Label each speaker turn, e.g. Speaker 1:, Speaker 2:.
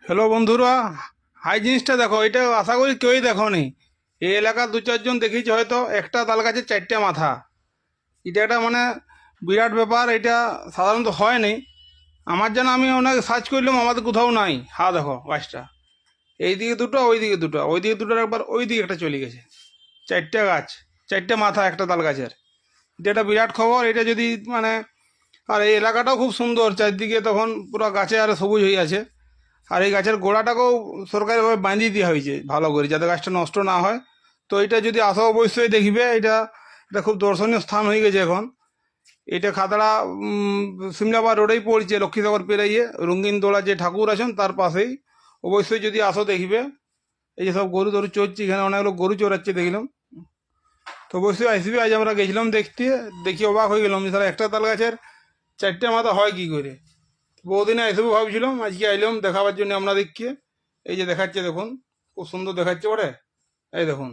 Speaker 1: Hello বন্ধুরা, high জিনিসটা দেখো। এটা আশা করি কেউই দেখো নি। এই এলাকার দু চারজন দেখেছি হয়তো। একটা তাল গাছের চারটে মাথা। এটা একটা মানে বিরাট ব্যাপার। এটা সাধারণত হয়নি। আমার যেন, আমি অনেক সার্চ করলাম, আমাদের কোথাও নাই। হ্যাঁ দেখো গাছটা, এইদিকে দুটো, ওইদিকে দুটো, ওইদিকে দুটোর একবার, ওইদিকে একটা চলে গেছে। চারটে গাছ, চারটে মাথা একটা তাল গাছের। এটা একটা বিরাট খবর। এটা যদি মানে, আর এই এলাকাটাও খুব সুন্দর, চারদিকে তখন পুরো গাছে আর সবুজ হয়ে আছে। আর এই গাছের গোড়াটাকেও সরকারিভাবে বাঁধিয়ে দেওয়া হয়েছে ভালো করে, যাতে গাছটা নষ্ট না হয়। তো এটা যদি আসো অবশ্যই দেখবে। এটা এটা খুব দর্শনীয় স্থান হয়ে গেছে এখন। এটা খাতড়া সিমলাবাদ রোডেই পড়ছে, লক্ষ্মীনগর পেরিয়ে রঙিন দোলা যে ঠাকুর আছেন তার পাশেই। অবশ্যই যদি আসো দেখবে। এই যে সব গরু টরু চড়ছে, এখানে অনেক লোক গরু চড়াচ্ছে দেখলাম। তো অবশ্যই আসবে। আজ আমরা গেছিলাম দেখতে, দেখি অবাক হয়ে গেলাম যে সারা একটা তাল গাছের চারটে মাথা হয় কি করে। বহুদিনে এসবও ভাবছিলাম, আজকে আইলাম দেখাবার জন্য আপনাদেরকে। এই যে দেখাচ্ছে দেখুন, খুব সুন্দর দেখাচ্ছে বটে। এই দেখুন।